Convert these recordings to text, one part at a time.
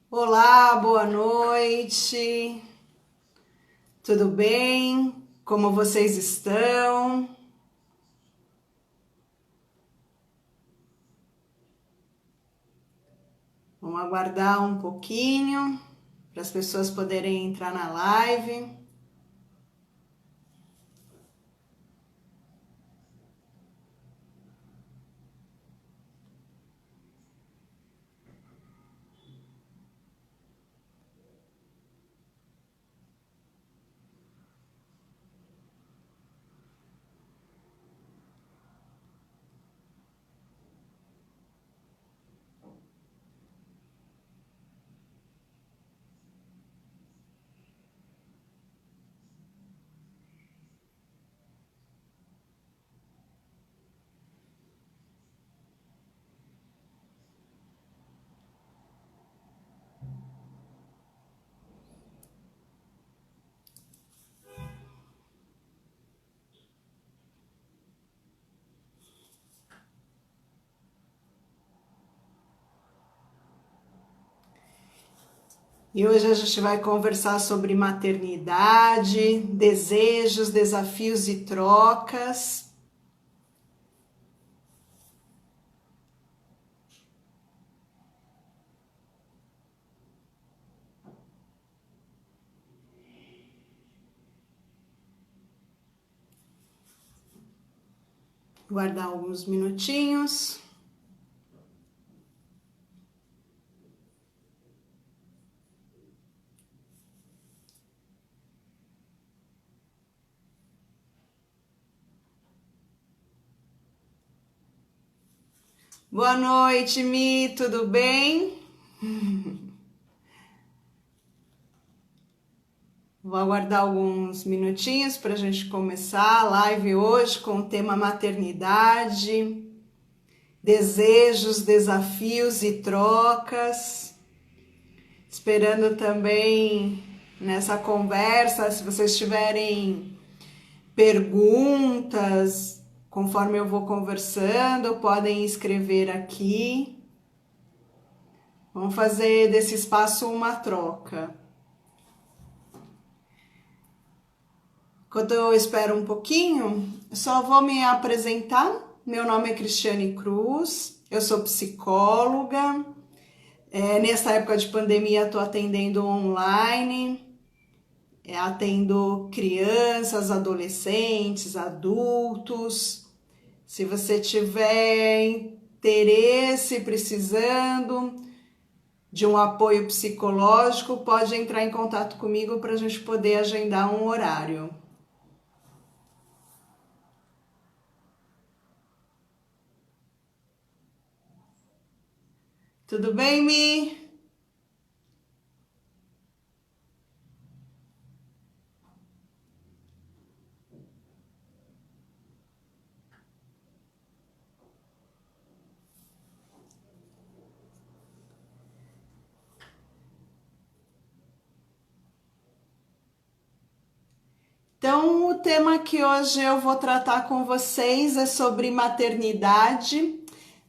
Olá, boa noite. Tudo bem? Como vocês estão? Vamos aguardar um pouquinho para as pessoas poderem entrar na live. E hoje a gente vai conversar sobre maternidade, desejos, desafios e trocas. Guardar alguns minutinhos. Boa noite, Mi, tudo bem? Vou aguardar alguns minutinhos para a gente começar a live hoje com o tema maternidade, desejos, desafios e trocas. Esperando também nessa conversa, se vocês tiverem perguntas, conforme eu vou conversando, podem escrever aqui. Vamos fazer desse espaço uma troca. Enquanto eu espero um pouquinho, só vou me apresentar. Meu nome é Cristiane Cruz, eu sou psicóloga. Nessa época de pandemia, estou atendendo online, atendo crianças, adolescentes, adultos. Se você tiver interesse, precisando de um apoio psicológico, pode entrar em contato comigo para a gente poder agendar um horário. Tudo bem, Mi? Então, o tema que hoje eu vou tratar com vocês é sobre maternidade,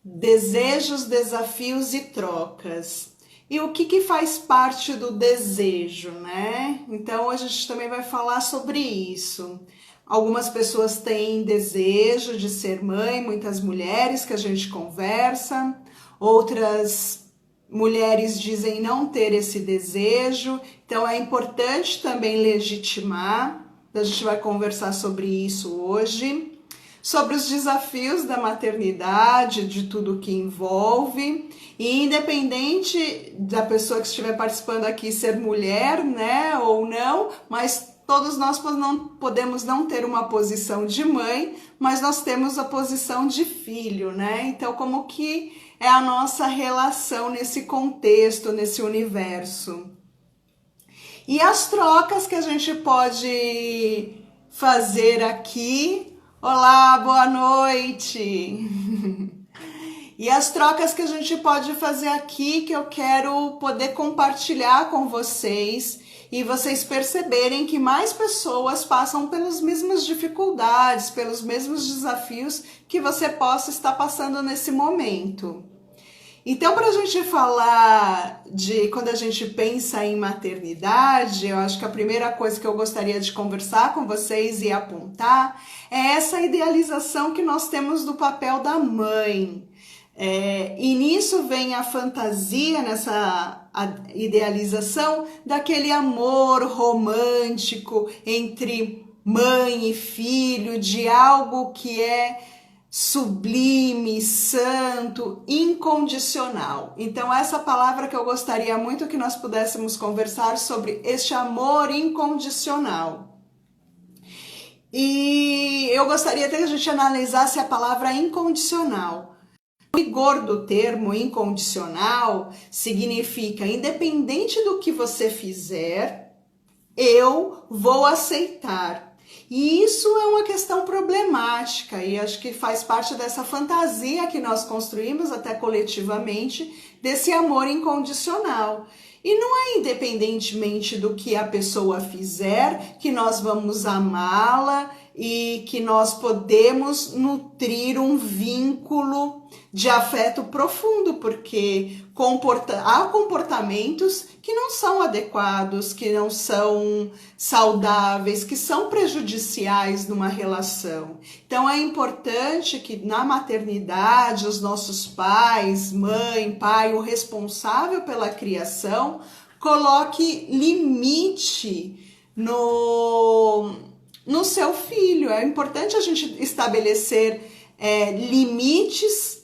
desejos, desafios e trocas. E o que faz parte do desejo, né? Então, hoje a gente também vai falar sobre isso. Algumas pessoas têm desejo de ser mãe, muitas mulheres que a gente conversa, outras mulheres dizem não ter esse desejo, então é importante também legitimar. A gente vai conversar sobre isso hoje, sobre os desafios da maternidade, de tudo que envolve, e independente da pessoa que estiver participando aqui ser mulher, né, ou não, mas todos nós não podemos não ter uma posição de mãe, mas nós temos a posição de filho, né? Então, como que é a nossa relação nesse contexto, nesse universo? E as trocas que a gente pode fazer aqui. Olá, boa noite! E as trocas que a gente pode fazer aqui, que eu quero poder compartilhar com vocês e vocês perceberem que mais pessoas passam pelas mesmas dificuldades, pelos mesmos desafios que você possa estar passando nesse momento. Então, para a gente falar de quando a gente pensa em maternidade, eu acho que a primeira coisa que eu gostaria de conversar com vocês e apontar é essa idealização que nós temos do papel da mãe. E nisso vem a fantasia, nessa idealização daquele amor romântico entre mãe e filho, de algo que é sublime, santo, incondicional. Então, essa palavra que eu gostaria muito que nós pudéssemos conversar sobre este amor incondicional. E eu gostaria até que a gente analisasse a palavra incondicional. O rigor do termo incondicional significa, independente do que você fizer, eu vou aceitar. E isso é uma questão problemática e acho que faz parte dessa fantasia que nós construímos até coletivamente desse amor incondicional. E não é independentemente do que a pessoa fizer que nós vamos amá-la e que nós podemos nutrir um vínculo de afeto profundo, porque há comportamentos que não são adequados, que não são saudáveis, que são prejudiciais numa relação. Então é importante que na maternidade os nossos pais, mãe, pai, o responsável pela criação, coloque limite no seu filho. É importante a gente estabelecer limites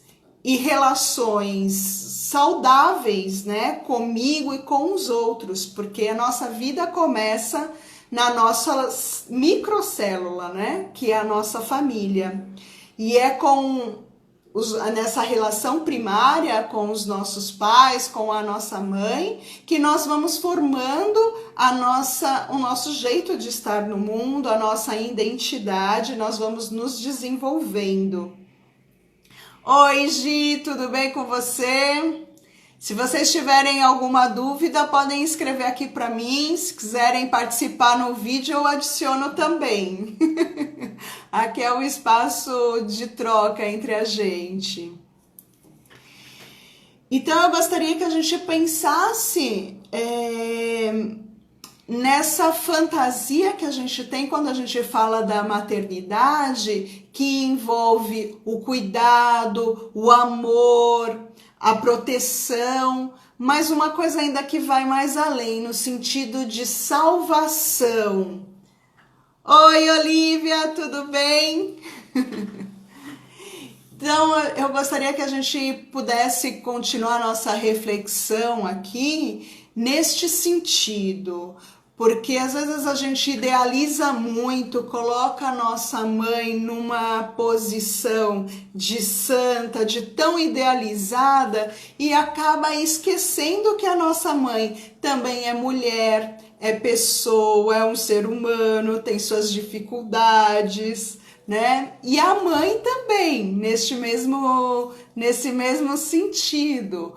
e relações saudáveis, né, comigo e com os outros, porque a nossa vida começa na nossa microcélula, né, que é a nossa família. E é nessa relação primária com os nossos pais, com a nossa mãe, que nós vamos formando o nosso jeito de estar no mundo, a nossa identidade, nós vamos nos desenvolvendo. Oi, Gi, tudo bem com você? Se vocês tiverem alguma dúvida, podem escrever aqui para mim. Se quiserem participar no vídeo, eu adiciono também. Aqui é o espaço de troca entre a gente. Então, eu gostaria que a gente pensasse nessa fantasia que a gente tem quando a gente fala da maternidade, que envolve o cuidado, o amor, a proteção, mas uma coisa ainda que vai mais além, no sentido de salvação. Oi, Olivia, tudo bem? Então, eu gostaria que a gente pudesse continuar nossa reflexão aqui neste sentido, porque às vezes a gente idealiza muito, coloca a nossa mãe numa posição de santa, de tão idealizada, e acaba esquecendo que a nossa mãe também é mulher, é pessoa, é um ser humano, tem suas dificuldades, né? E a mãe também, nesse mesmo sentido.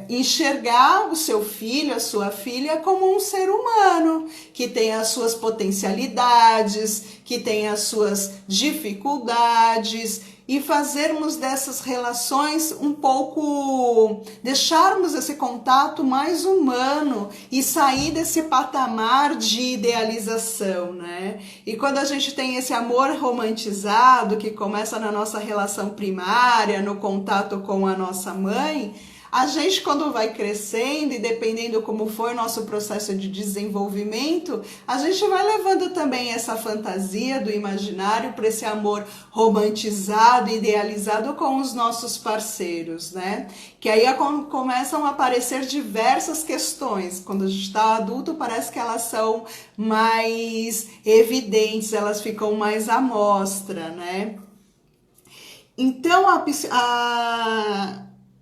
Enxergar o seu filho, a sua filha, como um ser humano, que tem as suas potencialidades, que tem as suas dificuldades, e fazermos dessas relações um pouco, deixarmos esse contato mais humano e sair desse patamar de idealização, né? E quando a gente tem esse amor romantizado, que começa na nossa relação primária, no contato com a nossa mãe, a gente, quando vai crescendo e dependendo como foi o nosso processo de desenvolvimento, a gente vai levando também essa fantasia do imaginário para esse amor romantizado, idealizado com os nossos parceiros, né? Que aí começam a aparecer diversas questões. Quando a gente está adulto, parece que elas são mais evidentes, elas ficam mais à mostra, né? Então,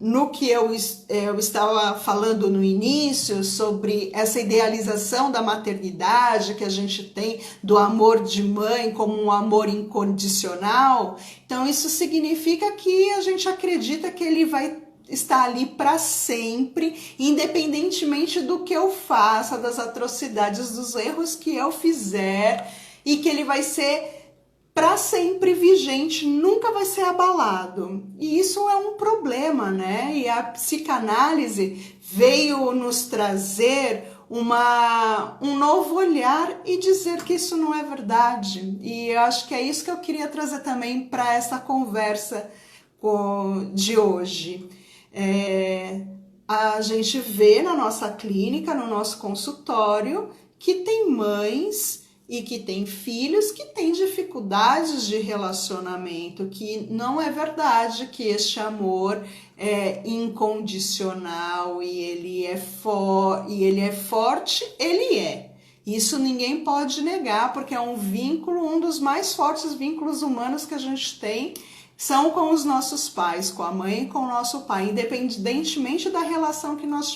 no que eu estava falando no início sobre essa idealização da maternidade que a gente tem do amor de mãe como um amor incondicional, então isso significa que a gente acredita que ele vai estar ali para sempre, independentemente do que eu faça, das atrocidades, dos erros que eu fizer, e que ele vai ser para sempre vigente, nunca vai ser abalado. E isso é um problema, né? E a psicanálise veio nos trazer um novo olhar e dizer que isso não é verdade. E eu acho que é isso que eu queria trazer também para essa conversa de hoje. A gente vê na nossa clínica, no nosso consultório, que tem mães e que tem filhos que têm dificuldades de relacionamento, que não é verdade que este amor é incondicional e ele é forte, ele é. Isso ninguém pode negar, porque é um vínculo, um dos mais fortes vínculos humanos que a gente tem, são com os nossos pais, com a mãe e com o nosso pai, independentemente da relação que nós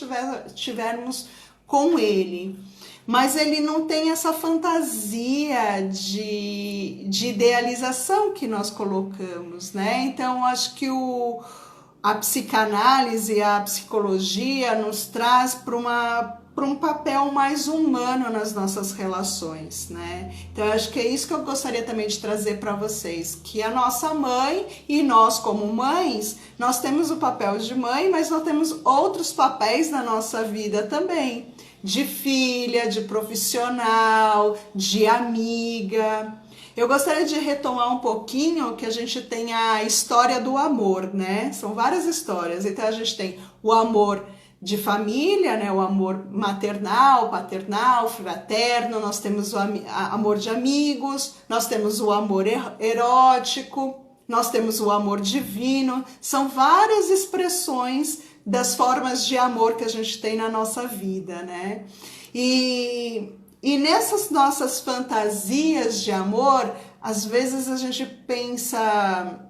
tivermos com ele. Mas ele não tem essa fantasia de idealização que nós colocamos, né? Então, acho que a psicanálise, a psicologia nos traz para um papel mais humano nas nossas relações, né? Então, eu acho que é isso que eu gostaria também de trazer para vocês, que a nossa mãe e nós como mães, nós temos o papel de mãe, mas nós temos outros papéis na nossa vida também, de filha, de profissional, de amiga. Eu gostaria de retomar um pouquinho que a gente tem a história do amor, né? São várias histórias. Então a gente tem o amor de família, né? O amor maternal, paternal, fraterno, nós temos o amor de amigos, nós temos o amor erótico, nós temos o amor divino. São várias expressões das formas de amor que a gente tem na nossa vida, né? E nessas nossas fantasias de amor, às vezes a gente pensa,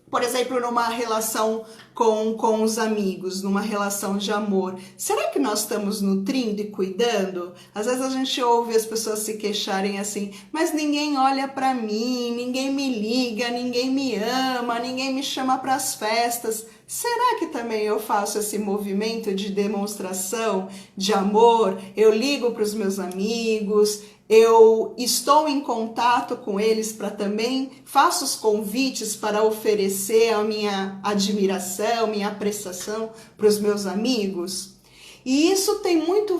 por exemplo, numa relação com os amigos, numa relação de amor. Será que nós estamos nutrindo e cuidando? Às vezes a gente ouve as pessoas se queixarem assim, mas ninguém olha para mim, ninguém me liga, ninguém me ama, ninguém me chama para as festas. Será que também eu faço esse movimento de demonstração de amor? Eu ligo para os meus amigos, eu estou em contato com eles para também faço os convites para oferecer a minha admiração, minha apreciação para os meus amigos. E isso tem muito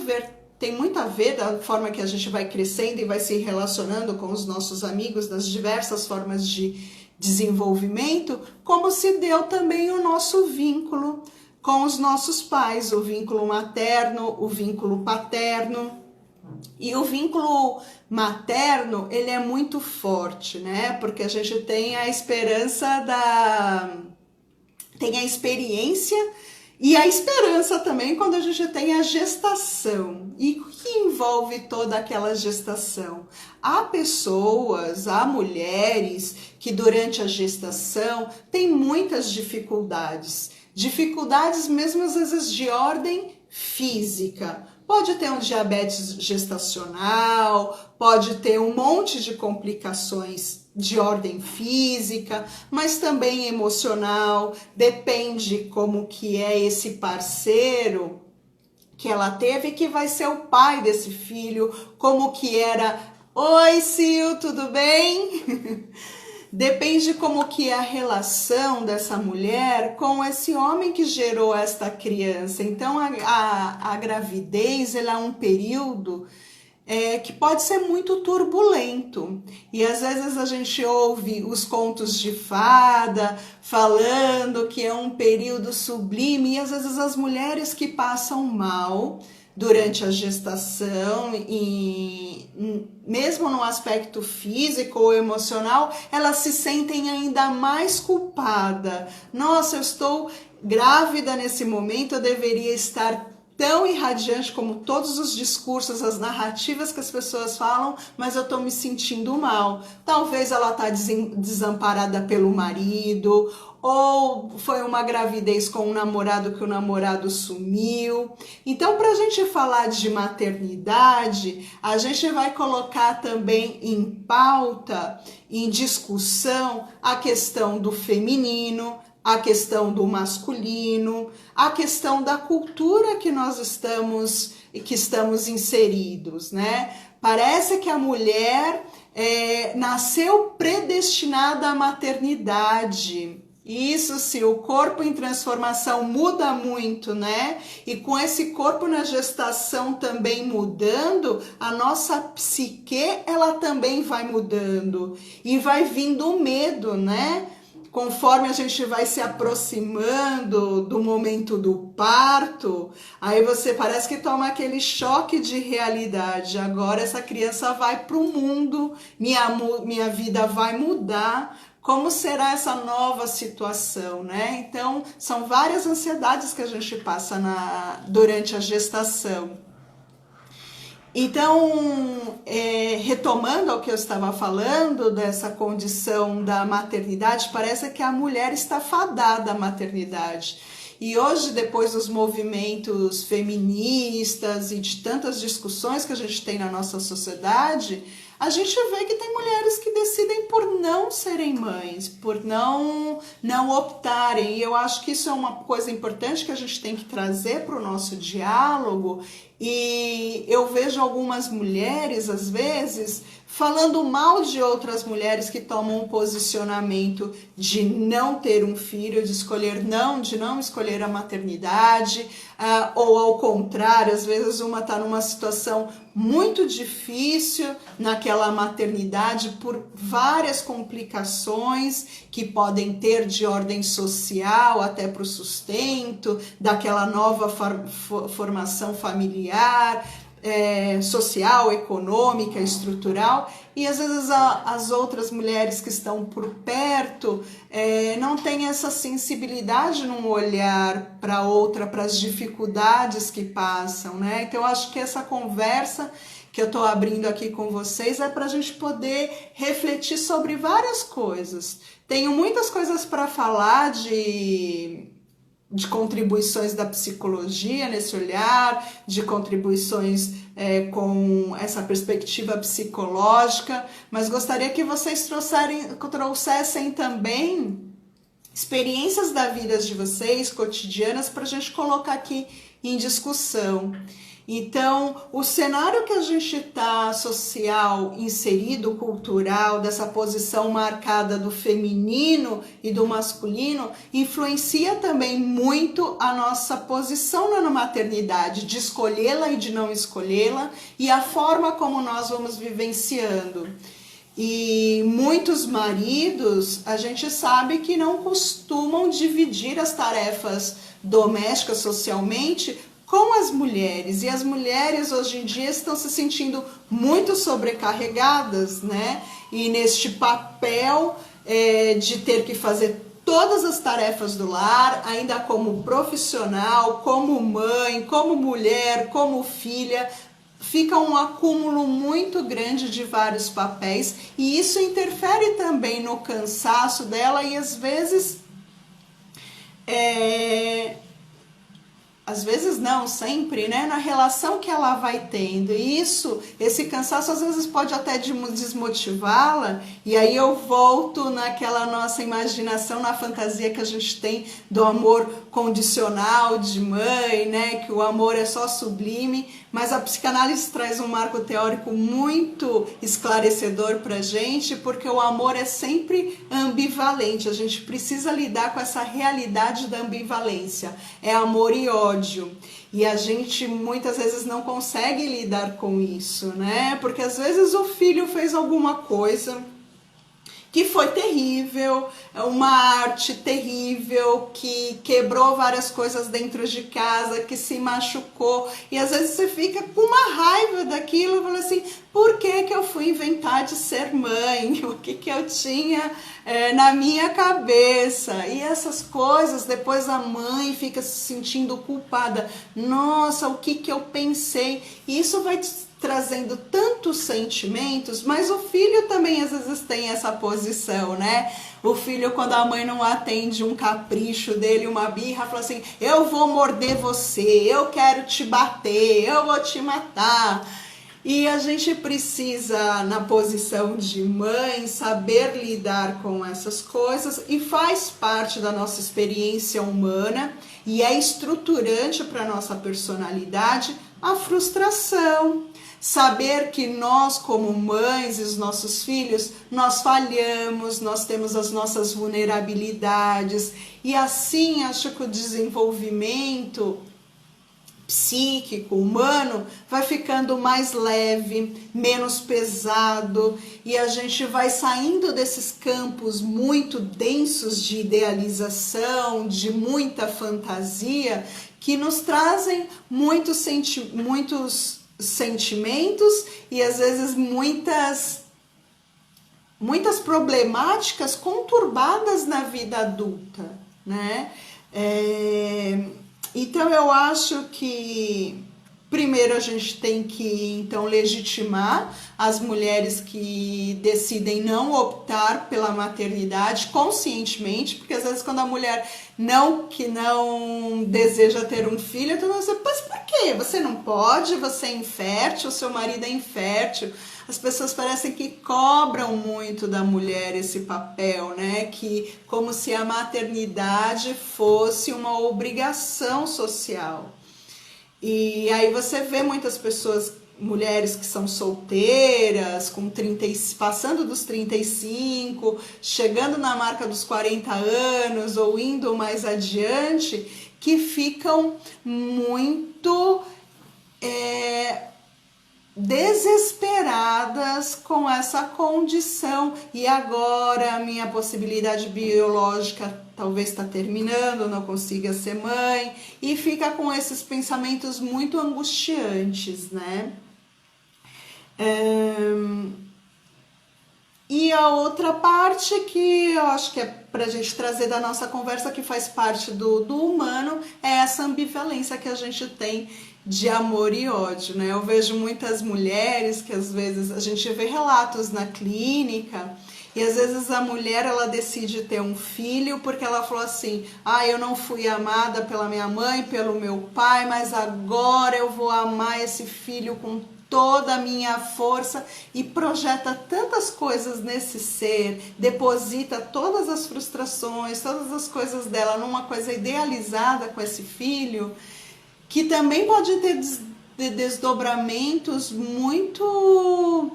a ver da forma que a gente vai crescendo e vai se relacionando com os nossos amigos das diversas formas de desenvolvimento, como se deu também o nosso vínculo com os nossos pais, o vínculo materno, o vínculo paterno. E o vínculo materno, ele é muito forte, né? Porque a gente tem a esperança tem a experiência e a esperança também quando a gente tem a gestação. E o que envolve toda aquela gestação? Há pessoas, há mulheres que durante a gestação têm muitas dificuldades. Dificuldades mesmo às vezes de ordem física. Pode ter um diabetes gestacional, pode ter um monte de complicações de ordem física, mas também emocional, depende como que é esse parceiro que ela teve, que vai ser o pai desse filho, como que era. Oi, Sil, tudo bem? Depende como que é a relação dessa mulher com esse homem que gerou esta criança. Então, a gravidez ela é um período que pode ser muito turbulento. E às vezes a gente ouve os contos de fada falando que é um período sublime, e às vezes as mulheres que passam mal durante a gestação e mesmo no aspecto físico ou emocional, elas se sentem ainda mais culpadas. Nossa, eu estou grávida nesse momento, eu deveria estar tão irradiante como todos os discursos, as narrativas que as pessoas falam, mas eu estou me sentindo mal. Talvez ela está desamparada pelo marido, ou foi uma gravidez com um namorado que o namorado sumiu. Então, para a gente falar de maternidade, a gente vai colocar também em pauta, em discussão, a questão do feminino, a questão do masculino, a questão da cultura que nós estamos inseridos, né? Parece que a mulher nasceu predestinada à maternidade. Isso, se o corpo em transformação muda muito, né? E com esse corpo na gestação também mudando, a nossa psique, ela também vai mudando. E vai vindo o medo, né? Conforme a gente vai se aproximando do momento do parto, aí você parece que toma aquele choque de realidade. Agora essa criança vai para o mundo, minha vida vai mudar. Como será essa nova situação, né? Então, são várias ansiedades que a gente passa durante a gestação. Então, retomando ao que eu estava falando, dessa condição da maternidade, parece que a mulher está fadada à maternidade. E hoje, depois dos movimentos feministas e de tantas discussões que a gente tem na nossa sociedade, a gente vê que tem mulheres que decidem por não serem mães, por não optarem. E eu acho que isso é uma coisa importante que a gente tem que trazer para o nosso diálogo. E eu vejo algumas mulheres, às vezes, falando mal de outras mulheres que tomam um posicionamento de não ter um filho, de não escolher a maternidade, ou ao contrário, às vezes uma está numa situação muito difícil naquela maternidade por várias complicações que podem ter de ordem social, até para o sustento, daquela nova formação familiar, social, econômica, estrutural, e às vezes as outras mulheres que estão por perto não têm essa sensibilidade num olhar para outra, para as dificuldades que passam, né? Então eu acho que essa conversa que eu estou abrindo aqui com vocês é para a gente poder refletir sobre várias coisas. Tenho muitas coisas para falar de contribuições da psicologia nesse olhar, de contribuições com essa perspectiva psicológica, mas gostaria que vocês trouxessem também experiências da vida de vocês, cotidianas, para a gente colocar aqui em discussão. Então, o cenário que a gente está social, inserido, cultural, dessa posição marcada do feminino e do masculino, influencia também muito a nossa posição na maternidade, de escolhê-la e de não escolhê-la, e a forma como nós vamos vivenciando. E muitos maridos, a gente sabe que não costumam dividir as tarefas domésticas socialmente com as mulheres, e as mulheres hoje em dia estão se sentindo muito sobrecarregadas, né? E neste papel de ter que fazer todas as tarefas do lar, ainda como profissional, como mãe, como mulher, como filha, fica um acúmulo muito grande de vários papéis, e isso interfere também no cansaço dela e às vezes não, sempre, né? Na relação que ela vai tendo. E esse cansaço às vezes pode até desmotivá-la, e aí eu volto naquela nossa imaginação, na fantasia que a gente tem do amor condicional de mãe, né? Que o amor é só sublime, mas a psicanálise traz um marco teórico muito esclarecedor pra gente, porque o amor é sempre ambivalente, a gente precisa lidar com essa realidade da ambivalência, é amor e ódio. E a gente muitas vezes não consegue lidar com isso, né? Porque às vezes o filho fez alguma coisa que foi terrível, uma arte terrível, que quebrou várias coisas dentro de casa, que se machucou, e às vezes você fica com uma raiva daquilo, fala assim, por que que eu fui inventar de ser mãe? O que que eu tinha na minha cabeça? E essas coisas, depois a mãe fica se sentindo culpada, nossa, o que que eu pensei? E isso vai trazendo tantos sentimentos, mas o filho também às vezes tem essa posição, né? O filho, quando a mãe não atende um capricho dele, uma birra, fala assim, eu vou morder você, eu quero te bater, eu vou te matar. E a gente precisa, na posição de mãe, saber lidar com essas coisas, e faz parte da nossa experiência humana e é estruturante para a nossa personalidade a frustração. saber que nós, como mães e os nossos filhos, nós falhamos, nós temos as nossas vulnerabilidades, e assim acho que o desenvolvimento psíquico, humano, vai ficando mais leve, menos pesado, e a gente vai saindo desses campos muito densos de idealização, de muita fantasia, que nos trazem muitos sentimentos e às vezes muitas problemáticas conturbadas na vida adulta, né? Então eu acho que primeiro a gente tem que então legitimar as mulheres que decidem não optar pela maternidade conscientemente, porque às vezes quando a mulher não deseja ter um filho, então você, mas por quê? Você não pode, você é infértil, o seu marido é infértil. As pessoas parecem que cobram muito da mulher esse papel, né? Que como se a maternidade fosse uma obrigação social. E aí você vê muitas pessoas, mulheres que são solteiras, passando dos 35, chegando na marca dos 40 anos ou indo mais adiante, que ficam muito desesperadas com essa condição. E agora a minha possibilidade biológica talvez está terminando, não consiga ser mãe, e fica com esses pensamentos muito angustiantes, né? E a outra parte que eu acho que é para a gente trazer da nossa conversa, que faz parte do humano, é essa ambivalência que a gente tem de amor e ódio, né? Eu vejo muitas mulheres que às vezes a gente vê relatos na clínica e às vezes a mulher ela decide ter um filho porque ela falou assim: eu não fui amada pela minha mãe, pelo meu pai, mas agora eu vou amar esse filho com toda a minha força, e projeta tantas coisas nesse ser, deposita todas as frustrações, todas as coisas dela numa coisa idealizada com esse filho, que também pode ter desdobramentos muito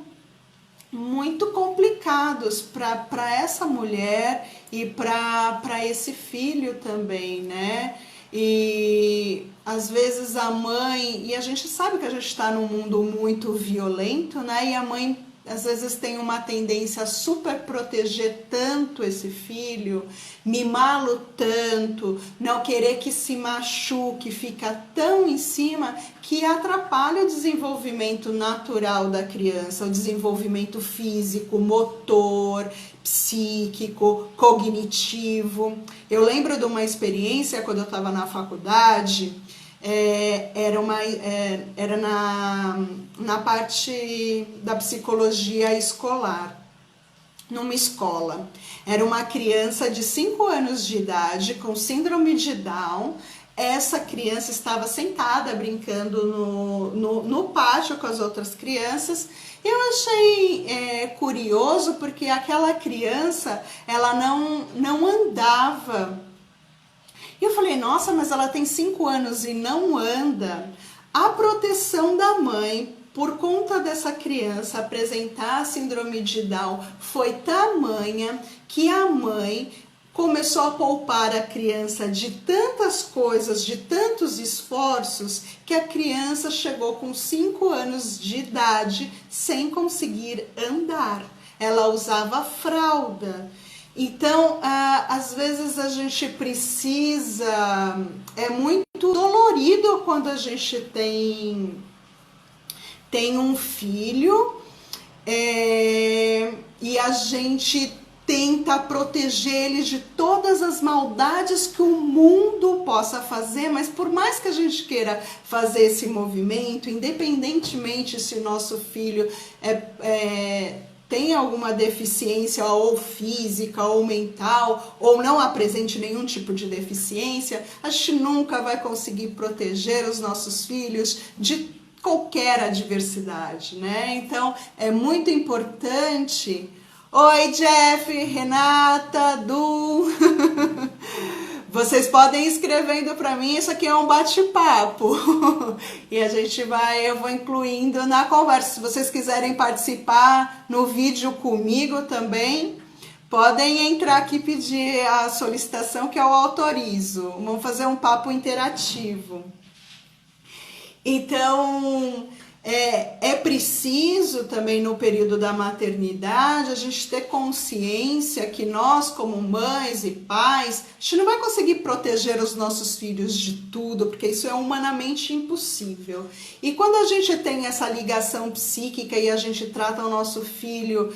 complicados para essa mulher e para esse filho também, né? E às vezes a mãe, e a gente sabe que a gente está num mundo muito violento, né? E a mãe às vezes tem uma tendência a super proteger tanto esse filho, mimá-lo tanto, não querer que se machuque, fica tão em cima que atrapalha o desenvolvimento natural da criança, o desenvolvimento físico, motor, psíquico, cognitivo. Eu lembro de uma experiência quando eu estava na faculdade. Era na parte da psicologia escolar, numa escola. Era uma criança de 5 anos de idade com síndrome de Down. Essa criança estava sentada brincando no pátio com as outras crianças. Eu achei curioso porque aquela criança ela não andava. E eu falei, nossa, mas ela tem 5 anos e não anda. A proteção da mãe, por conta dessa criança apresentar a síndrome de Down, foi tamanha que a mãe começou a poupar a criança de tantas coisas, de tantos esforços, que a criança chegou com 5 anos de idade sem conseguir andar. Ela usava fralda. Então, às vezes a gente precisa, é muito dolorido quando a gente tem um filho e a gente tenta proteger ele de todas as maldades que o mundo possa fazer, mas por mais que a gente queira fazer esse movimento, independentemente se o nosso filho tem alguma deficiência ou física ou mental, ou não apresente nenhum tipo de deficiência, a gente nunca vai conseguir proteger os nossos filhos de qualquer adversidade, né? Então, é muito importante... Oi, Jeff, Renata, Du... Vocês podem ir escrevendo para mim, isso aqui é um bate-papo. E eu vou incluindo na conversa. Se vocês quiserem participar no vídeo comigo também, podem entrar aqui e pedir a solicitação que eu autorizo. Vamos fazer um papo interativo. Então, é preciso também no período da maternidade a gente ter consciência que nós, como mães e pais, a gente não vai conseguir proteger os nossos filhos de tudo, porque isso é humanamente impossível. E quando a gente tem essa ligação psíquica e a gente trata o nosso filho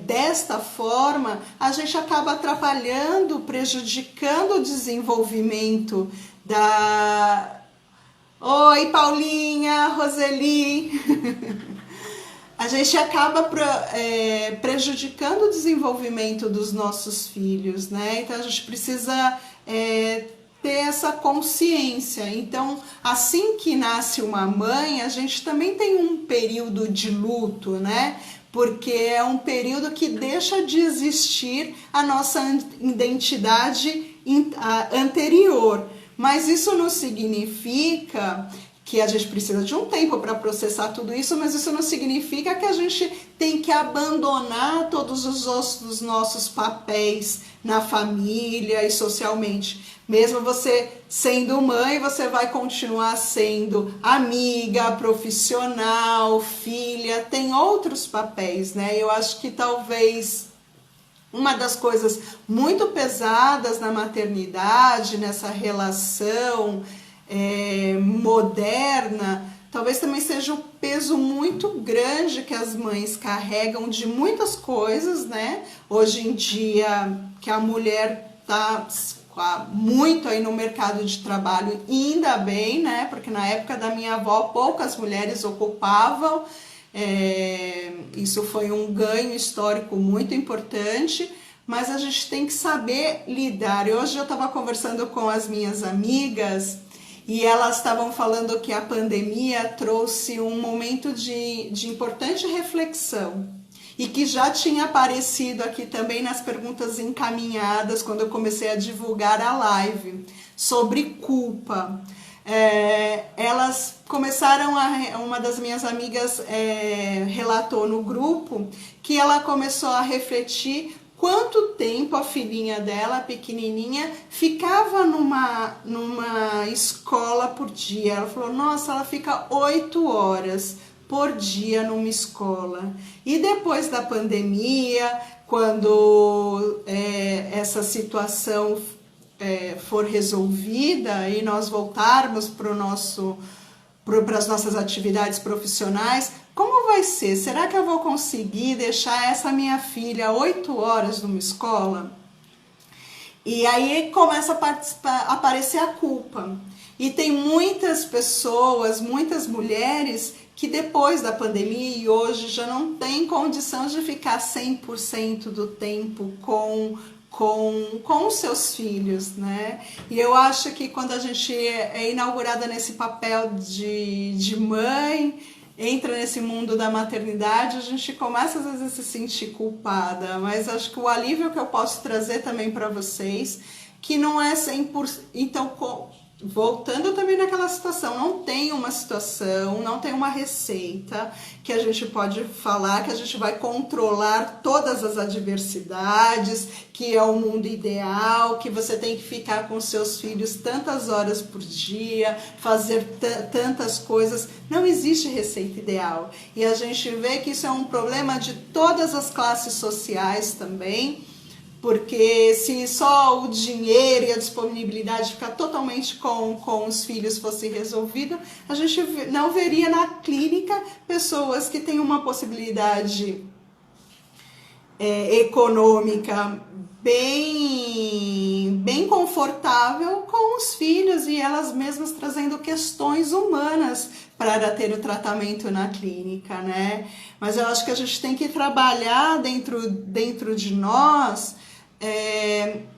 desta forma, a gente acaba atrapalhando, prejudicando o desenvolvimento da... Oi, Paulinha, Roseli. A gente acaba prejudicando o desenvolvimento dos nossos filhos, né? Então a gente precisa ter essa consciência. Então, assim que nasce uma mãe, a gente também tem um período de luto, né? Porque é um período que deixa de existir a nossa identidade anterior. Mas isso não significa que a gente precisa de um tempo para processar tudo isso, mas isso não significa que a gente tem que abandonar todos os nossos papéis na família e socialmente. Mesmo você sendo mãe, você vai continuar sendo amiga, profissional, filha, tem outros papéis, né? Eu acho que talvez uma das coisas muito pesadas na maternidade, nessa relação moderna, talvez também seja o peso muito grande que as mães carregam de muitas coisas, né? Hoje em dia, que a mulher está muito aí no mercado de trabalho, ainda bem, né? Porque na época da minha avó, poucas mulheres ocupavam. Isso foi um ganho histórico muito importante, mas a gente tem que saber lidar. E hoje eu estava conversando com as minhas amigas e elas estavam falando que a pandemia trouxe um momento de importante reflexão e que já tinha aparecido aqui também nas perguntas encaminhadas quando eu comecei a divulgar a live sobre culpa. Elas começaram uma das minhas amigas relatou no grupo que ela começou a refletir quanto tempo a filhinha dela, pequenininha, ficava numa escola por dia. Ela falou, nossa, ela fica 8 horas por dia numa escola. E depois da pandemia, quando essa situação for resolvida e nós voltarmos para as nossas atividades profissionais, como vai ser? Será que eu vou conseguir deixar essa minha filha 8 horas numa escola? E aí começa a aparecer a culpa. E tem muitas pessoas, muitas mulheres que depois da pandemia e hoje já não tem condição de ficar 100% do tempo com os seus filhos, né? E eu acho que quando a gente é inaugurada nesse papel de mãe, entra nesse mundo da maternidade, a gente começa às vezes a se sentir culpada, mas acho que o alívio que eu posso trazer também para vocês, que não é 100%, então voltando também naquela situação, não tem uma situação, não tem uma receita que a gente pode falar, que a gente vai controlar todas as adversidades, que é o mundo ideal, que você tem que ficar com seus filhos tantas horas por dia, fazer tantas coisas. Não existe receita ideal. E a gente vê que isso é um problema de todas as classes sociais também, porque se só o dinheiro e a disponibilidade ficar totalmente com os filhos fosse resolvido, a gente não veria na clínica pessoas que têm uma possibilidade econômica bem confortável com os filhos e elas mesmas trazendo questões humanas para ter o tratamento na clínica, né? Mas eu acho que a gente tem que trabalhar dentro de nós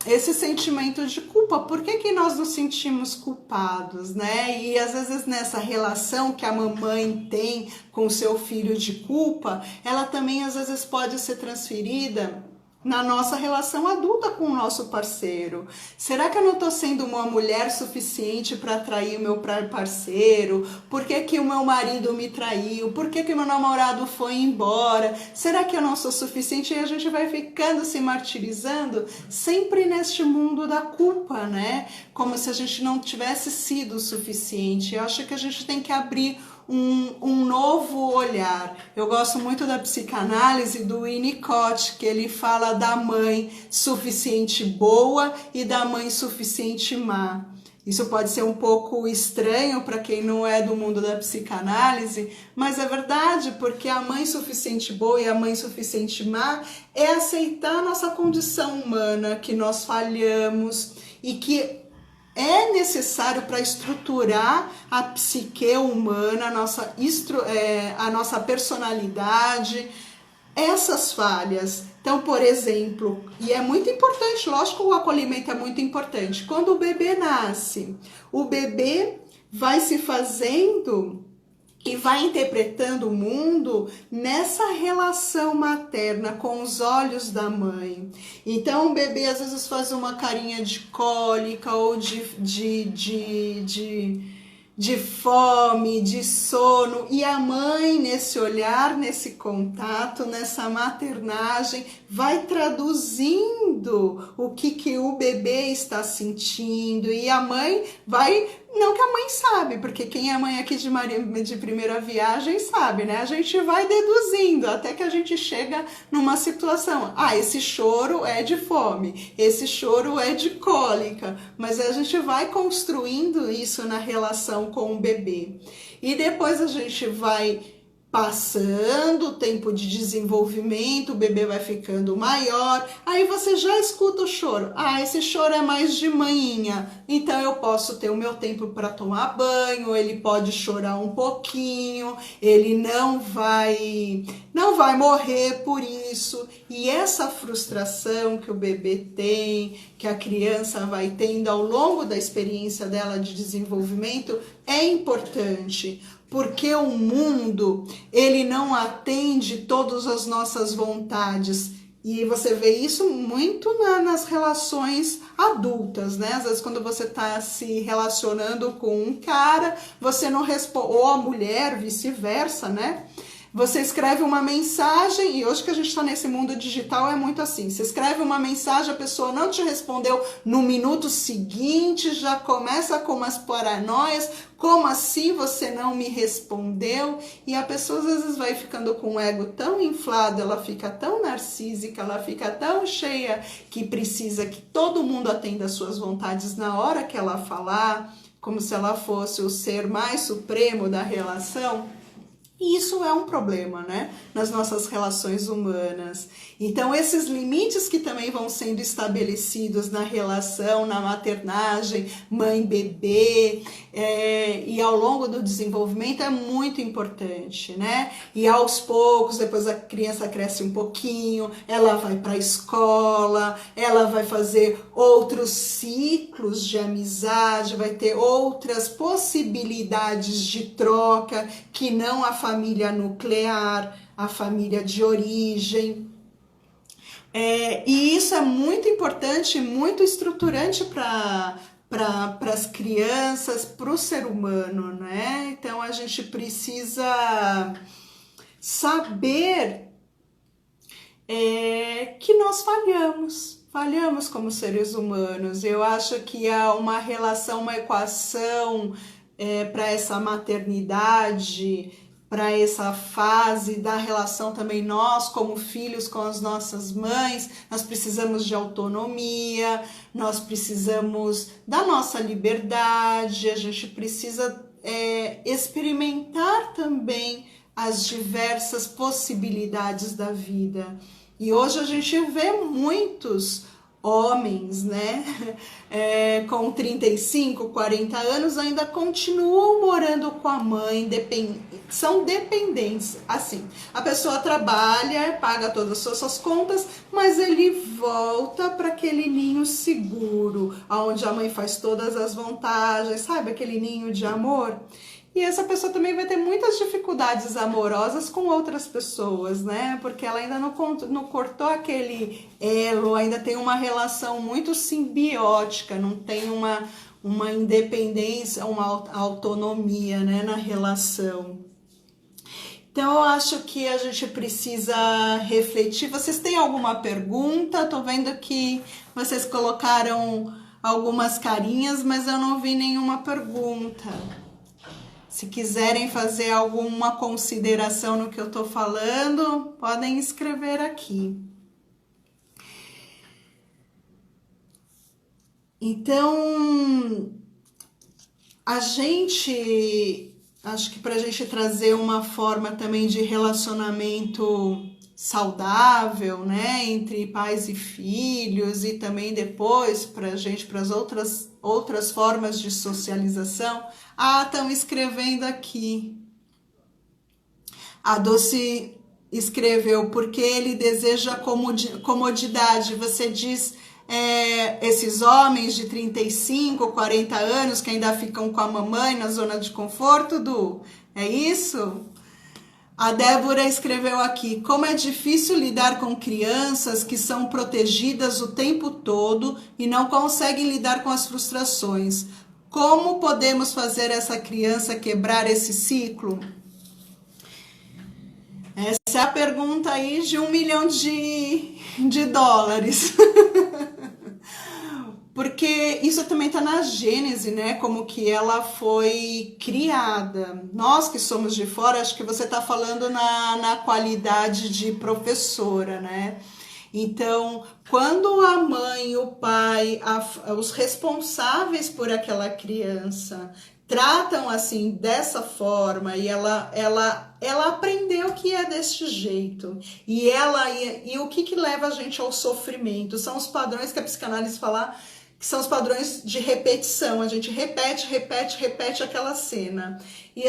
esse sentimento de culpa. Por que nós nos sentimos culpados, né? E às vezes nessa relação que a mamãe tem com o seu filho de culpa, ela também às vezes pode ser transferida na nossa relação adulta com o nosso parceiro. Será que eu não estou sendo uma mulher suficiente para atrair o meu parceiro? Por que que o meu marido me traiu? Por que que o meu namorado foi embora? Será que eu não sou suficiente? E a gente vai ficando se martirizando sempre neste mundo da culpa, né? Como se a gente não tivesse sido o suficiente. Eu acho que a gente tem que abrir um novo olhar. Eu gosto muito da psicanálise do Winnicott, que ele fala da mãe suficiente boa e da mãe suficiente má. Isso pode ser um pouco estranho para quem não é do mundo da psicanálise, mas é verdade, porque a mãe suficiente boa e a mãe suficiente má é aceitar a nossa condição humana, que nós falhamos e que é necessário para estruturar a psique humana, a nossa personalidade, essas falhas. Então, por exemplo, e é muito importante, lógico que o acolhimento é muito importante. Quando o bebê nasce, o bebê vai se fazendo e vai interpretando o mundo nessa relação materna com os olhos da mãe. Então o bebê às vezes faz uma carinha de cólica ou de fome, de sono, e a mãe nesse olhar, nesse contato, nessa maternagem, vai traduzindo o que o bebê está sentindo, e a mãe vai, não que a mãe sabe, porque quem é mãe aqui de primeira viagem sabe, né? A gente vai deduzindo até que a gente chega numa situação, esse choro é de fome, esse choro é de cólica, mas a gente vai construindo isso na relação com o bebê. E depois a gente vai passando o tempo de desenvolvimento, o bebê vai ficando maior, aí você já escuta o choro. Esse choro é mais de manhinha, então eu posso ter o meu tempo para tomar banho, ele pode chorar um pouquinho, ele não vai morrer por isso. E essa frustração que o bebê tem, que a criança vai tendo ao longo da experiência dela de desenvolvimento, é importante. Porque o mundo, ele não atende todas as nossas vontades. E você vê isso muito nas relações adultas, né? Às vezes quando você está se relacionando com um cara, você não responde, ou a mulher, vice-versa, né? Você escreve uma mensagem, e hoje que a gente está nesse mundo digital é muito assim, você escreve uma mensagem, a pessoa não te respondeu no minuto seguinte, já começa com umas paranoias, como assim você não me respondeu? E a pessoa às vezes vai ficando com o ego tão inflado, ela fica tão narcísica, ela fica tão cheia que precisa que todo mundo atenda às suas vontades na hora que ela falar, como se ela fosse o ser mais supremo da relação. E isso é um problema, né, nas nossas relações humanas. Então, esses limites que também vão sendo estabelecidos na relação, na maternagem, mãe-bebê, e ao longo do desenvolvimento é muito importante, né? E aos poucos, depois a criança cresce um pouquinho, ela vai para a escola, ela vai fazer outros ciclos de amizade, vai ter outras possibilidades de troca que não a família nuclear, a família de origem. E isso é muito importante, muito estruturante para as crianças, para o ser humano, né? Então a gente precisa saber que nós falhamos como seres humanos. Eu acho que há uma relação, uma equação para essa maternidade, para essa fase da relação também nós como filhos com as nossas mães, nós precisamos de autonomia, nós precisamos da nossa liberdade, a gente precisa experimentar também as diversas possibilidades da vida. E hoje a gente vê muitos homens, né, com 35, 40 anos ainda continuam morando com a mãe, são dependentes, assim, a pessoa trabalha, paga todas as suas contas, mas ele volta para aquele ninho seguro, onde a mãe faz todas as vantagens, sabe, aquele ninho de amor. E essa pessoa também vai ter muitas dificuldades amorosas com outras pessoas, né? Porque ela ainda não cortou aquele elo, ainda tem uma relação muito simbiótica, não tem uma independência, uma autonomia, né, na relação. Então, eu acho que a gente precisa refletir. Vocês têm alguma pergunta? Tô vendo que vocês colocaram algumas carinhas, mas eu não vi nenhuma pergunta. Se quiserem fazer alguma consideração no que eu tô falando, podem escrever aqui. Então, acho que para a gente trazer uma forma também de relacionamento saudável, né, entre pais e filhos, e também depois para as outras formas de socialização. Estão escrevendo aqui. A Doce escreveu, porque ele deseja comodidade. Você diz, esses homens de 35, 40 anos que ainda ficam com a mamãe na zona de conforto, Du? É isso? A Débora escreveu aqui, como é difícil lidar com crianças que são protegidas o tempo todo e não conseguem lidar com as frustrações. Como podemos fazer essa criança quebrar esse ciclo? Essa é a pergunta aí de $1 milhão de dólares. Porque isso também está na gênese, né? Como que ela foi criada. Nós que somos de fora, acho que você está falando na qualidade de professora, né? Então, quando a mãe, o pai, os responsáveis por aquela criança tratam assim, dessa forma, e ela aprendeu que é deste jeito, e o que leva a gente ao sofrimento? São os padrões que a psicanálise fala, que são os padrões de repetição. A gente repete aquela cena. E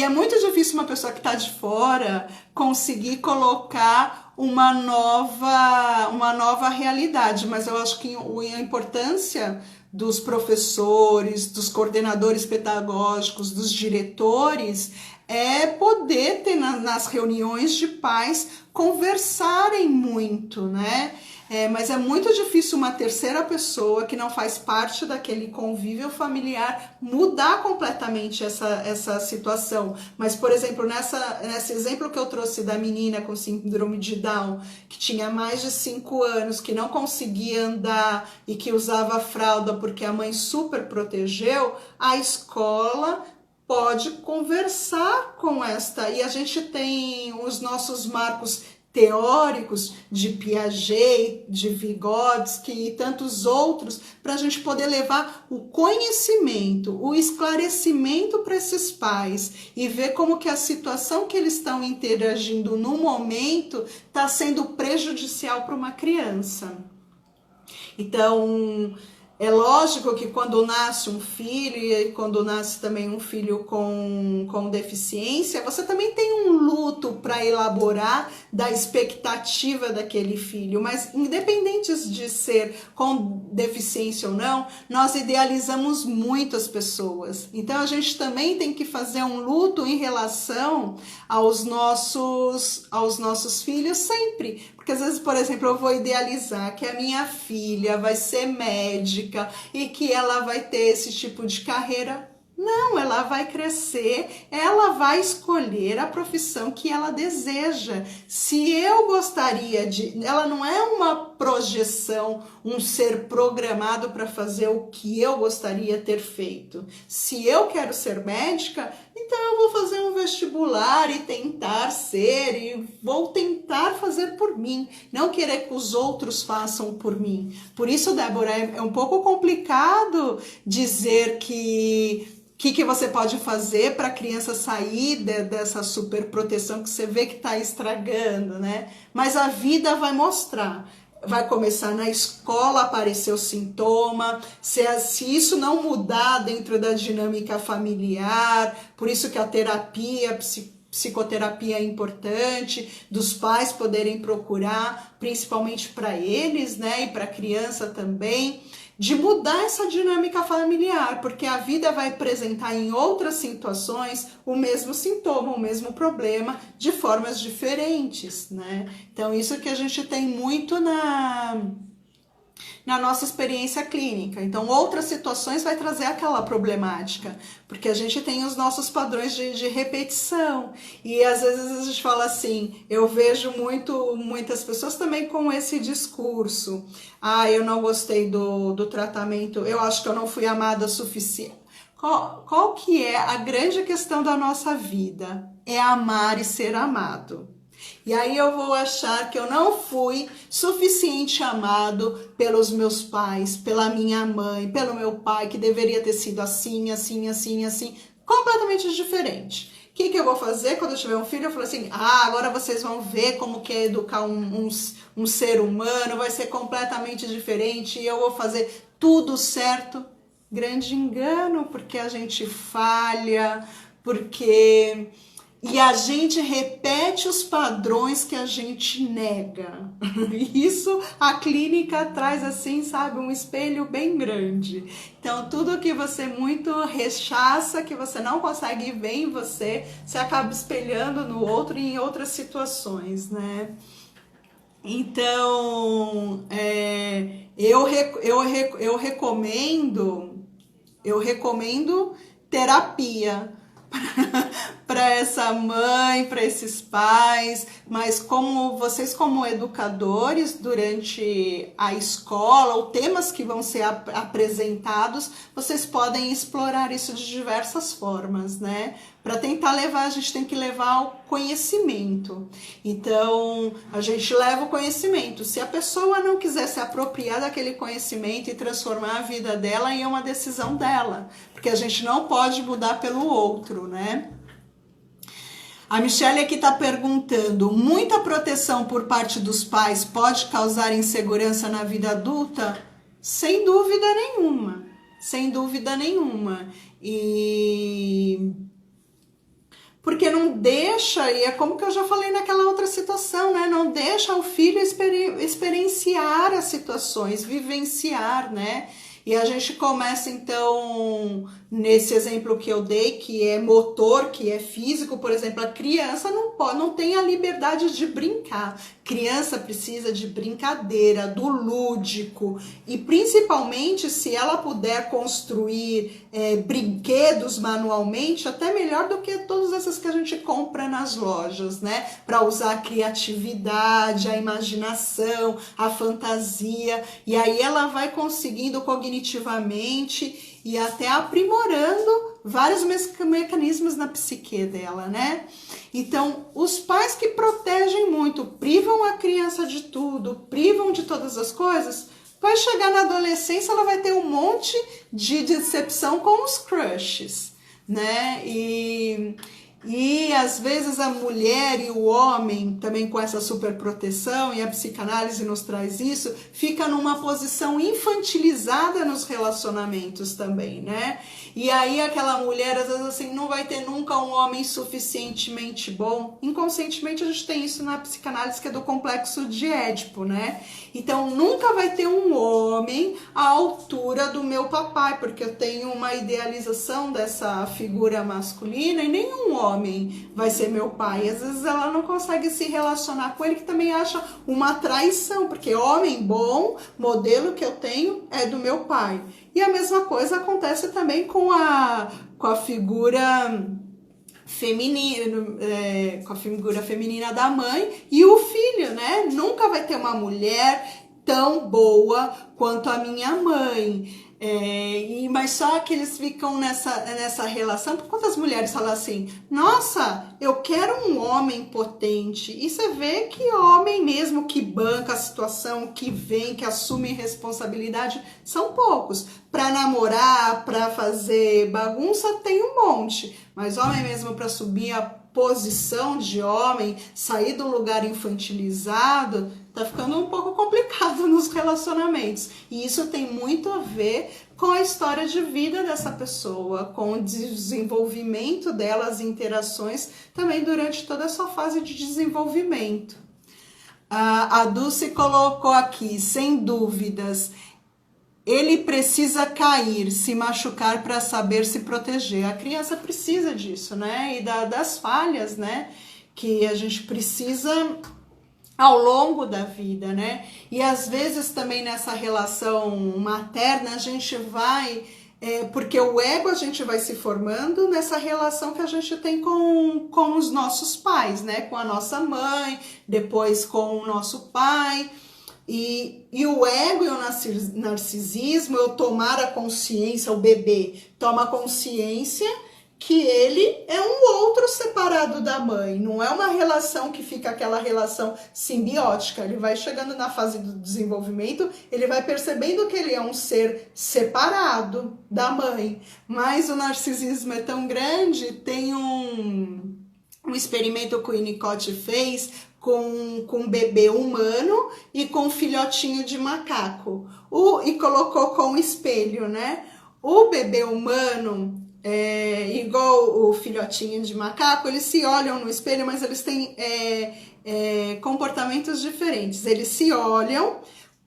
é muito difícil uma pessoa que está de fora conseguir colocar uma nova realidade, mas eu acho que a importância dos professores, dos coordenadores pedagógicos, dos diretores, é poder ter nas reuniões de pais conversarem muito, né? Mas é muito difícil uma terceira pessoa que não faz parte daquele convívio familiar mudar completamente essa situação. Mas, por exemplo, nesse exemplo que eu trouxe da menina com síndrome de Down, que tinha mais de 5 anos, que não conseguia andar e que usava fralda porque a mãe super protegeu, a escola pode conversar com esta. E a gente tem os nossos marcos teóricos de Piaget, de Vygotsky e tantos outros, para a gente poder levar o conhecimento, o esclarecimento para esses pais e ver como que a situação que eles estão interagindo no momento está sendo prejudicial para uma criança. Então, é lógico que quando nasce um filho, e quando nasce também um filho com deficiência, você também tem um luto para elaborar da expectativa daquele filho, mas independente de ser com deficiência ou não, nós idealizamos muito as pessoas. Então a gente também tem que fazer um luto em relação aos nossos filhos sempre. Porque às vezes, por exemplo, eu vou idealizar que a minha filha vai ser médica e que ela vai ter esse tipo de carreira. Não, ela vai crescer, ela vai escolher a profissão que ela deseja. Se eu gostaria de... Ela não é uma projeção, um ser programado para fazer o que eu gostaria de ter feito. Se eu quero ser médica, então eu vou fazer um vestibular e tentar ser, e vou tentar fazer por mim, não querer que os outros façam por mim. Por isso, Débora, é um pouco complicado dizer que você pode fazer para a criança sair dessa super proteção que você vê que está estragando, né? Mas a vida vai mostrar. Vai começar na escola a aparecer o sintoma, se isso não mudar dentro da dinâmica familiar, por isso que a terapia, psicoterapia é importante, dos pais poderem procurar, principalmente para eles, né? E para a criança também. de mudar essa dinâmica familiar, porque a vida vai apresentar em outras situações o mesmo sintoma, o mesmo problema, de formas diferentes, né? Então, isso que a gente tem muito na nossa experiência clínica. Então, outras situações vai trazer aquela problemática, porque a gente tem os nossos padrões de repetição. E às vezes a gente fala assim, eu vejo muitas pessoas também com esse discurso. Ah, eu não gostei do tratamento, eu acho que eu não fui amada o suficiente. Qual que é a grande questão da nossa vida? É amar e ser amado. E aí eu vou achar que eu não fui suficiente amado pelos meus pais, pela minha mãe, pelo meu pai, que deveria ter sido assim, assim, assim, assim, completamente diferente. O que eu vou fazer quando eu tiver um filho? Eu falo assim, agora vocês vão ver como que é educar um ser humano, vai ser completamente diferente e eu vou fazer tudo certo. Grande engano, porque a gente falha, porque... E a gente repete os padrões que a gente nega. Isso a clínica traz assim, sabe, um espelho bem grande. Então, tudo que você muito rechaça, que você não consegue ver em você, você acaba espelhando no outro e em outras situações, né? Então, eu recomendo terapia para essa mãe, para esses pais, mas como vocês como educadores durante a escola, ou temas que vão ser apresentados, vocês podem explorar isso de diversas formas, né? Para tentar levar, a gente tem que levar o conhecimento. Então, a gente leva o conhecimento. Se a pessoa não quiser se apropriar daquele conhecimento e transformar a vida dela, aí é uma decisão dela, porque a gente não pode mudar pelo outro, né? A Michelle aqui está perguntando, muita proteção por parte dos pais pode causar insegurança na vida adulta? Sem dúvida nenhuma, sem dúvida nenhuma. Porque não deixa, e é como que eu já falei naquela outra situação, né? Não deixa o filho experienciar as situações, vivenciar, né? E a gente começa, então, nesse exemplo que eu dei, que é motor, que é físico, por exemplo, a criança não tem a liberdade de brincar. Criança precisa de brincadeira, do lúdico, e principalmente se ela puder construir brinquedos manualmente, até melhor do que todas essas que a gente compra nas lojas, né? Para usar a criatividade, a imaginação, a fantasia, e aí ela vai conseguindo cognitivamente e até aprimorando vários mecanismos na psique dela, né? Então, os pais que protegem muito, privam a criança de tudo, privam de todas as coisas, vai chegar na adolescência, ela vai ter um monte de decepção com os crushes, né? E às vezes a mulher e o homem, também com essa superproteção, e a psicanálise nos traz isso, fica numa posição infantilizada nos relacionamentos também, né? E aí aquela mulher, às vezes assim, não vai ter nunca um homem suficientemente bom. Inconscientemente a gente tem isso na psicanálise, que é do complexo de Édipo, né? Então nunca vai ter um homem à altura do meu papai, porque eu tenho uma idealização dessa figura masculina e nenhum homem vai ser meu pai. Às vezes ela não consegue se relacionar com ele, que também acha uma traição, porque homem bom, modelo que eu tenho é do meu pai. E a mesma coisa acontece também com a figura feminina da mãe e o filho, né? Nunca vai ter uma mulher tão boa quanto a minha mãe. Mas só que eles ficam nessa relação. Quantas mulheres falam assim, nossa, eu quero um homem potente, e você vê que homem mesmo que banca a situação, que vem, que assume responsabilidade, são poucos. Para namorar, para fazer bagunça, tem um monte, mas homem mesmo para subir a posição de homem, sair do lugar infantilizado, tá ficando um pouco complicado nos relacionamentos. E isso tem muito a ver com a história de vida dessa pessoa, com o desenvolvimento dela, as interações, também durante toda a sua fase de desenvolvimento. A Dulce colocou aqui, sem dúvidas, ele precisa cair, se machucar para saber se proteger. A criança precisa disso, né? E das falhas, né? Que a gente precisa ao longo da vida, né? E às vezes também nessa relação materna a gente vai, porque o ego a gente vai se formando nessa relação que a gente tem com os nossos pais, né? Com a nossa mãe, depois com o nosso pai. E o ego e o narcisismo, eu tomar a consciência, o bebê toma consciência que ele é um outro separado da mãe, não é uma relação que fica aquela relação simbiótica. Ele vai chegando na fase do desenvolvimento, ele vai percebendo que ele é um ser separado da mãe, mas o narcisismo é tão grande. Tem um experimento que o Winnicott fez com um bebê humano e com um filhotinho de macaco, e colocou com um espelho, né? O bebê humano, igual o filhotinho de macaco, eles se olham no espelho, mas eles têm comportamentos diferentes. Eles se olham.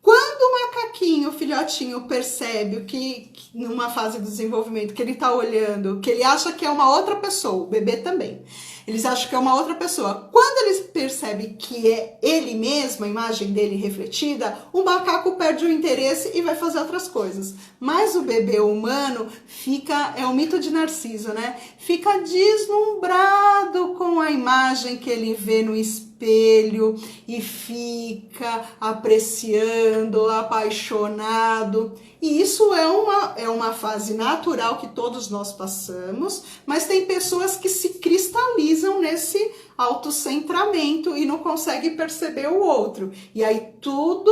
Quando o macaquinho, o filhotinho, percebe que numa fase do desenvolvimento, que ele tá olhando, que ele acha que é uma outra pessoa, o bebê também, eles acham que é uma outra pessoa. Quando eles percebem que é ele mesmo, a imagem dele refletida, o macaco perde o interesse e vai fazer outras coisas. Mas o bebê humano fica, é o mito de Narciso, né? Fica deslumbrado com a imagem que ele vê no espelho e fica apreciando, apaixonado. E isso é uma fase natural que todos nós passamos, mas tem pessoas que se cristalizam nesse autocentramento e não conseguem perceber o outro. E aí tudo,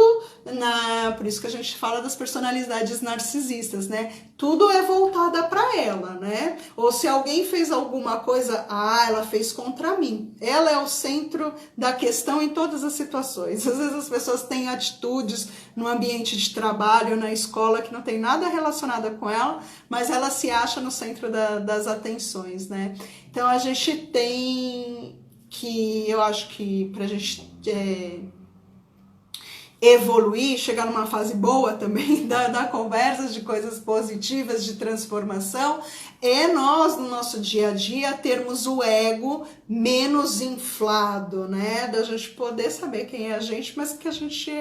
por isso que a gente fala das personalidades narcisistas, né? Tudo é voltada para ela, né? Ou se alguém fez alguma coisa, ela fez contra mim. Ela é o centro da questão em todas as situações. Às vezes as pessoas têm atitudes no ambiente de trabalho, na escola, que não tem nada relacionado com ela, mas ela se acha no centro das atenções, né? Então a gente tem que, eu acho que pra gente evoluir, chegar numa fase boa também da conversa, de coisas positivas, de transformação, nós, no nosso dia a dia, termos o ego menos inflado, né? Da gente poder saber quem é a gente, mas que a gente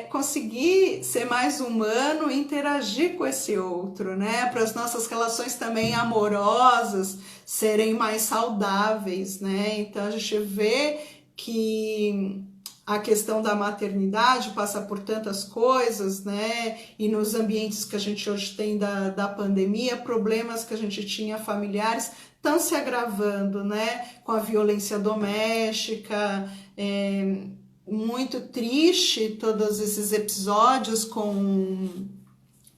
conseguir ser mais humano e interagir com esse outro, né? Para as nossas relações também amorosas serem mais saudáveis, né? Então a gente vê que a questão da maternidade passa por tantas coisas, né? E nos ambientes que a gente hoje tem da pandemia, problemas que a gente tinha familiares estão se agravando, né? Com a violência doméstica, muito triste todos esses episódios com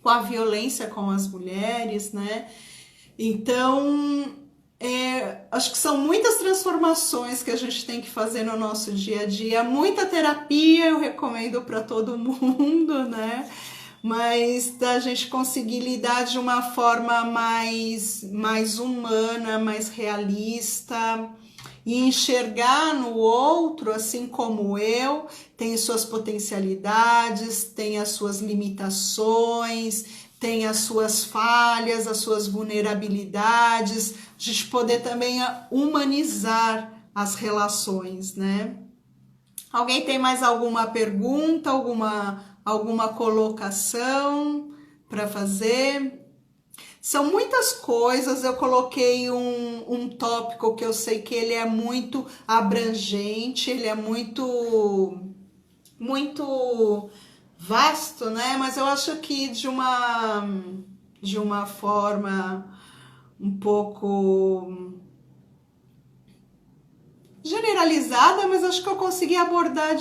a violência com as mulheres, né? Então, acho que são muitas transformações que a gente tem que fazer no nosso dia a dia, muita terapia eu recomendo para todo mundo, né? Mas da gente conseguir lidar de uma forma mais humana, mais realista, e enxergar no outro, assim como eu, tem suas potencialidades, tem as suas limitações, tem as suas falhas, as suas vulnerabilidades, a gente poder também humanizar as relações, né? Alguém tem mais alguma pergunta, alguma colocação para fazer? São muitas coisas, eu coloquei um tópico que eu sei que ele é muito abrangente, ele é muito vasto, né? Mas eu acho que de uma forma um pouco generalizada, mas acho que eu consegui abordar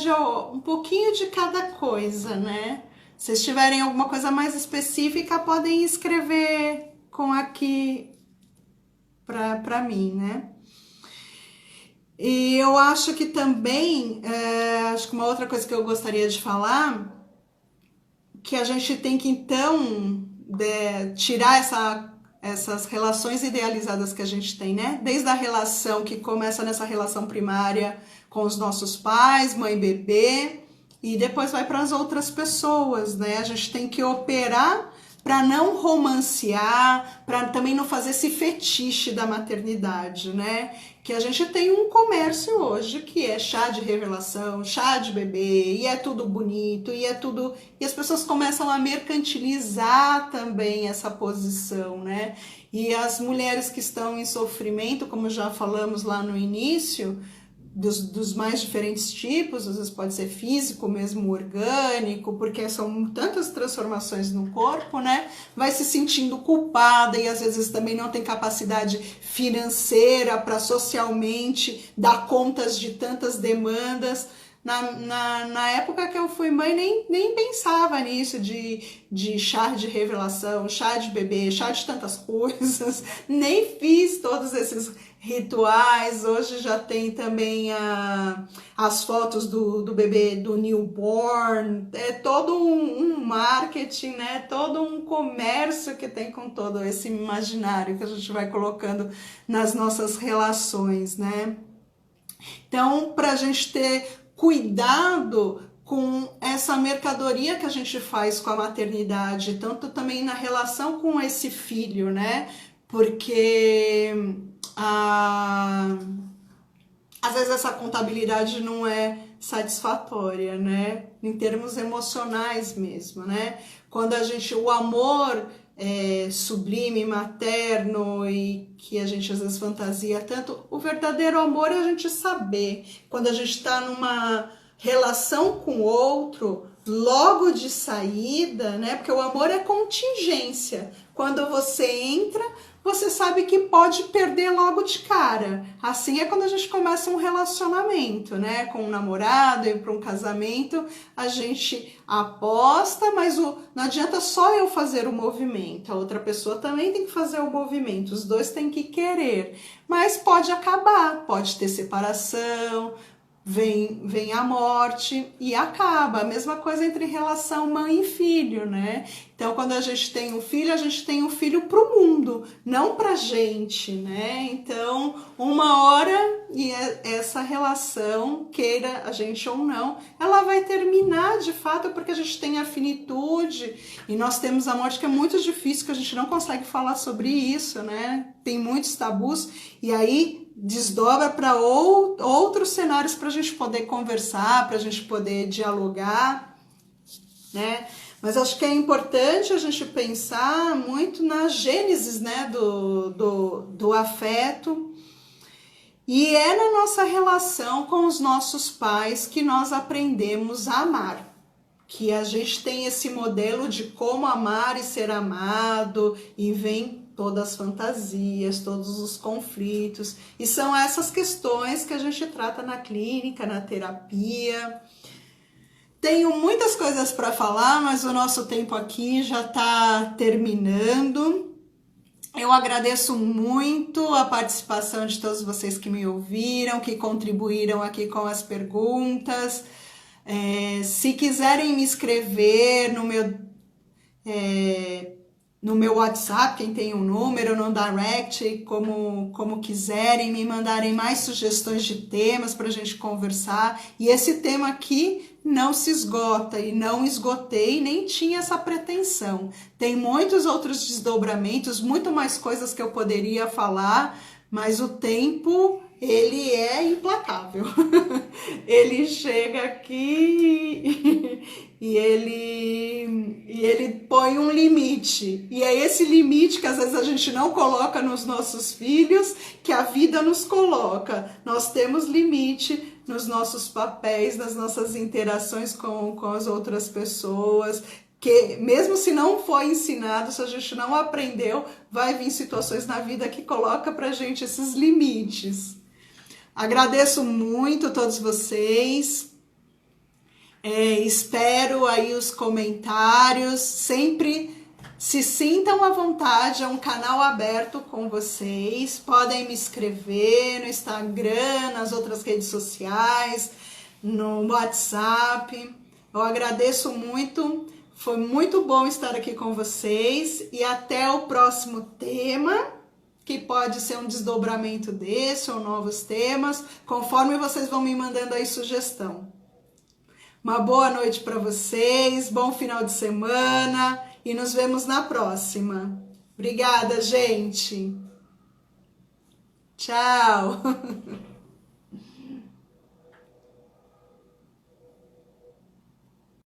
um pouquinho de cada coisa, né? Se vocês tiverem alguma coisa mais específica, podem escrever aqui para mim, né? E eu acho que também, acho que uma outra coisa que eu gostaria de falar, que a gente tem que então tirar essas relações idealizadas que a gente tem, né? Desde a relação que começa nessa relação primária com os nossos pais, mãe e bebê, e depois vai para as outras pessoas, né? A gente tem que operar para não romancear, para também não fazer esse fetiche da maternidade, né? Que a gente tem um comércio hoje que é chá de revelação, chá de bebê, e é tudo bonito, e é tudo... E as pessoas começam a mercantilizar também essa posição, né? E as mulheres que estão em sofrimento, como já falamos lá no início, dos mais diferentes tipos, às vezes pode ser físico, mesmo orgânico, porque são tantas transformações no corpo, né? Vai se sentindo culpada e às vezes também não tem capacidade financeira para socialmente dar contas de tantas demandas. Na época que eu fui mãe, nem pensava nisso de chá de revelação, chá de bebê, chá de tantas coisas, nem fiz todos esses rituais. Hoje já tem também as fotos do bebê, do newborn, é todo um marketing, né? Todo um comércio que tem com todo esse imaginário que a gente vai colocando nas nossas relações, né? Então, para a gente ter cuidado com essa mercadoria que a gente faz com a maternidade, tanto também na relação com esse filho, né? Porque às vezes essa contabilidade não é satisfatória, né? Em termos emocionais mesmo, né? Quando o amor sublime, materno e que a gente às vezes fantasia tanto, o verdadeiro amor é a gente saber, quando a gente está numa relação com o outro, logo de saída, né? Porque o amor é contingência. Quando você entra, você sabe que pode perder logo de cara. Assim é quando a gente começa um relacionamento, né? Com um namorado e para um casamento, a gente aposta, mas não adianta só eu fazer o movimento, a outra pessoa também tem que fazer o movimento, os dois têm que querer. Mas pode acabar, pode ter separação, vem a morte e acaba. A mesma coisa entre relação mãe e filho, né? Então, quando a gente tem um filho para o mundo, não para a gente, né? Então, uma hora, e essa relação, queira a gente ou não, ela vai terminar de fato, porque a gente tem a finitude e nós temos a morte, que é muito difícil, que a gente não consegue falar sobre isso, né? Tem muitos tabus, e aí desdobra para outros cenários para a gente poder conversar, para a gente poder dialogar, né? Mas acho que é importante a gente pensar muito na gênese, né, do afeto, e é na nossa relação com os nossos pais que nós aprendemos a amar, que a gente tem esse modelo de como amar e ser amado, e vem todas as fantasias, todos os conflitos, e são essas questões que a gente trata na clínica, na terapia. Tenho muitas coisas para falar, mas o nosso tempo aqui já está terminando. Eu agradeço muito a participação de todos vocês que me ouviram, que contribuíram aqui com as perguntas. Se quiserem me escrever no meu WhatsApp, quem tem um número, no direct, como quiserem, me mandarem mais sugestões de temas para a gente conversar. E esse tema aqui não se esgota, e não esgotei, nem tinha essa pretensão. Tem muitos outros desdobramentos, muito mais coisas que eu poderia falar, mas o tempo, ele é implacável. Ele chega aqui e ele põe um limite. E é esse limite que às vezes a gente não coloca nos nossos filhos, que a vida nos coloca. Nós temos limite nos nossos papéis, nas nossas interações com as outras pessoas, que mesmo se não foi ensinado, se a gente não aprendeu, vai vir situações na vida que coloca pra gente esses limites. Agradeço muito a todos vocês, espero aí os comentários, sempre se sintam à vontade, é um canal aberto com vocês, podem me escrever no Instagram, nas outras redes sociais, no WhatsApp. Eu agradeço muito, foi muito bom estar aqui com vocês e até o próximo tema, que pode ser um desdobramento desse ou novos temas, conforme vocês vão me mandando aí sugestão. Uma boa noite para vocês, bom final de semana e nos vemos na próxima. Obrigada, gente. Tchau.